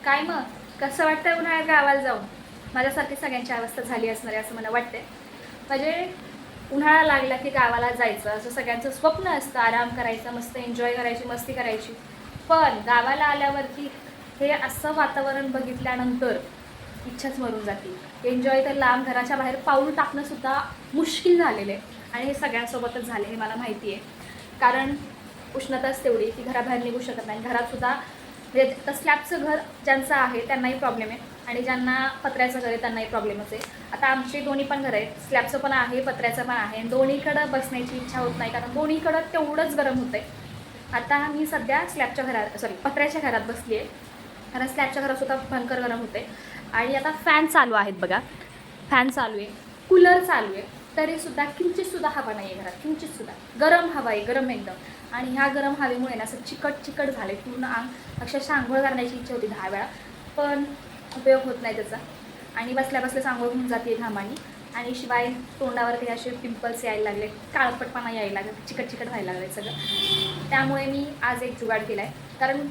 काय मग कसं वाटतंय उन्हाळ्यात गावाला जाऊन? माझ्यासारखी सगळ्यांची अवस्था झाली असणार आहे असं मला वाटतंय. म्हणजे उन्हाळा लागला की गावाला जायचं असं सगळ्यांचं स्वप्न असतं, आराम करायचा, मस्त एन्जॉय करायची, मस्ती करायची. पण गावाला आल्यावरती हे असं वातावरण बघितल्यानंतर इच्छाच मरून जाते. एन्जॉय तर लांब, घराच्या बाहेर पाऊल टाकणंसुद्धा मुश्किल झालेलं आहे. आणि हे सगळ्यांसोबतच झाले हे मला माहिती आहे. कारण उष्णताच तेवढी की घराबाहेर निघू शकत नाही. घरातसुद्धा म्हणजे तर स्लॅबचं घर ज्यांचं आहे त्यांनाही प्रॉब्लेम आहे आणि ज्यांना पत्र्याचं घर आहे त्यांनाही प्रॉब्लेमच आहे. आता आमचे दोन्ही पण घर आहेत, स्लॅबचं पण आहे, पत्र्याचं पण आहे. दोन्हीकडं बसण्याची इच्छा होत नाही कारण दोन्हीकडं तेवढंच गरम होतं आहे. आता मी सध्या पत्र्याच्या घरात बसली आहे कारण स्लॅबच्या घरातसुद्धा भयंकर गरम होते. आणि आता फॅन चालू आहेत बघा, फॅन चालू आहे, कूलर चालू आहे, तरीसुद्धा किंचितसुद्धा हवा नाही आहे घरात, किंचितसुद्धा गरम हवा आहे, गरम एकदम. आणि ह्या गरम हवेमुळे ना असं चिकट झालं पूर्ण अंग. अक्षरशः आंघोळ करण्याची इच्छा होती 10 वेळा, पण उपयोग होत नाही त्याचा. आणि बसल्या आंघोळ होऊन जाते घामाने. आणि शिवाय तोंडावर काही असे पिंपल्स यायला लागले, काळपटपणा यायला लागले, चिकट व्हायला लागले सगळं. त्यामुळे मी आज एक जुगाड केला आहे. कारण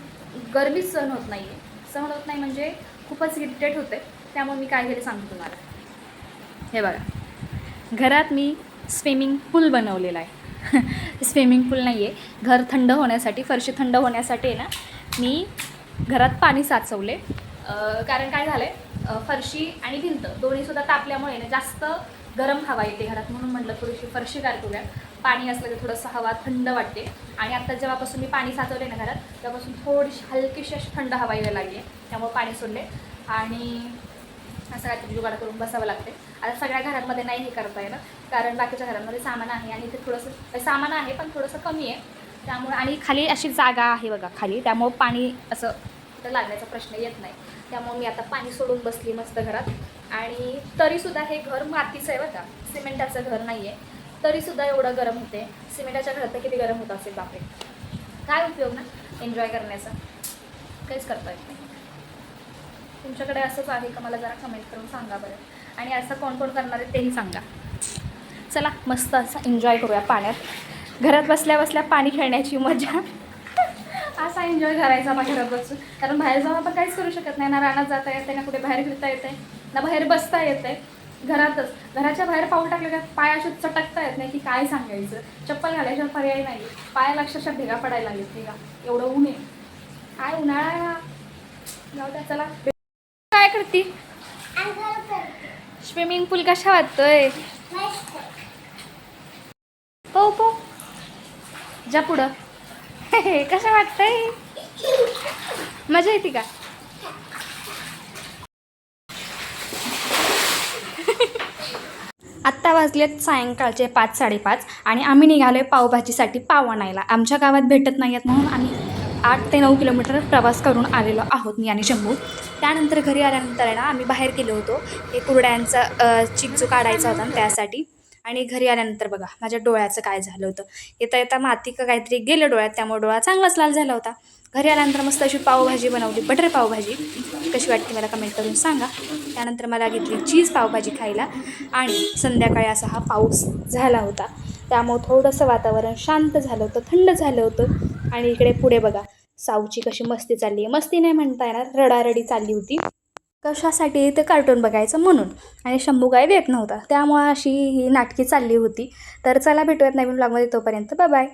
गरमीच सहन होत नाही म्हणजे खूपच इरिटेट होते. त्यामुळे मी काय केलं सांगतो तुम्हाला. हे बघा, घरात मी स्विमिंग पूल बनवलेला आहे. स्विमिंग पूल नाही आहे, घर थंड होण्यासाठी, फरशी थंड होण्यासाठी आहे ना, मी घरात पाणी साचवले. कारण काय झालं आहे, फरशी आणि भिंत दोन्हीसुद्धा तापल्यामुळे ना जास्त गरम हवा येते घरात. म्हणून म्हटलं थोडीशी फरशी काढूया, पाणी असलं की थोडंसं हवा थंड वाटते. आणि आत्ता जेव्हापासून मी पाणी साचवले ना घरात, तेव्हापासून थोडीशी हलकीशी अशी थंड हवा यायला लागली आहे. त्यामुळे पाणी सोडले आणि असं काहीतरी जुगाड करून बसावं लागते. आता सगळ्या घरांमध्ये नाही हे करता येणं कारण बाकीच्या घरांमध्ये सामान आहे आणि ते थोडंसं सामान आहे पण थोडंसं कमी आहे. त्यामुळे आणि खाली अशी जागा आहे बघा खाली, त्यामुळं पाणी असं तर लागण्याचा प्रश्न येत नाही. त्यामुळे मी आता पाणी सोडून बसली मस्त घरात. आणि तरीसुद्धा हे घर मातीचं आहे बघा, सिमेंटाचं घर नाही आहे, तरीसुद्धा एवढं गरम होते. सिमेंटाच्या घरात तर किती गरम होत असेल बापरे. काय उपयोग ना एन्जॉय करण्याचा, काहीच करता येत नाही. तुमच्याकडे असंच आहे का मला जरा कमेंट करून सांगा बरं. आणि असं कोण करणार आहे तेही सांगा. चला मस्त असं एन्जॉय करूया पाण्यात. घरात बसल्या पाणी खेळण्याची मजा असा एन्जॉय करायचा आपण घरात बसून. कारण बाहेर जाऊन आपण काहीच करू शकत नाही ना, रानात जाता येते ना, कुठे बाहेर फिरता येते ना, बाहेर बसता येते. घराच्या बाहेर पाऊल टाकलं का पाय असे चटकता येत नाही की काय सांगायचं. चप्पल घालायच्या पर्याय नाही, पायाला अक्षरशः भेगा पडायला लागेल भेगा, एवढं ऊन आहे. काय उन्हाळा जाऊ द्या. चला काय करते, स्विमिंग पूल कशा वाटतोय? पो जा पुढं. कसं वाटतंय, मजा येते का? आत्ता वाजलेत सायंकाळचे 5-5:30 आणि आम्ही निघालोय पावभाजीसाठी पाव आणायला. आमच्या गावात भेटत नाही आहेत म्हणून आम्ही 8 ते 9 किलोमीटर प्रवास करून आलेलो आहोत, मी आणि शंभू. त्यानंतर घरी आल्यानंतर ना आम्ही बाहेर गेलो होतो, हे कुरड्यांचा चिकचू काढायचा होता त्यासाठी. आणि घरी आल्यानंतर बघा माझ्या डोळ्याचं काय झालं होतं. येता माती का काहीतरी गेलं डोळ्यात, त्यामुळे डोळा चांगलाच लाल झाला होता. घरी आल्यानंतर मस्त अशी पावभाजी बनवली, बटर पावभाजी. कशी वाटते मला कमेंट करून सांगा. त्यानंतर मला घेतली चीज पावभाजी खायला. आणि संध्याकाळी असा हा पाऊस झाला होता, त्यामुळं थोडंसं वातावरण शांत झालं होतं, थंड झालं होतं. आणि इकडे पुढे बघा साऊची कशी मस्ती चालली आहे. मस्ती नाही म्हणता येणार, रडारडी चालली होती. कशासाठी ते कार्टून बघायचं म्हणून. आणि शंभू काय देत नव्हता, त्यामुळं अशी ही नाटकी चालली होती. तर चला भेटूयात नवीन ब्लॉगमध्ये, तोपर्यंत बाय बाय.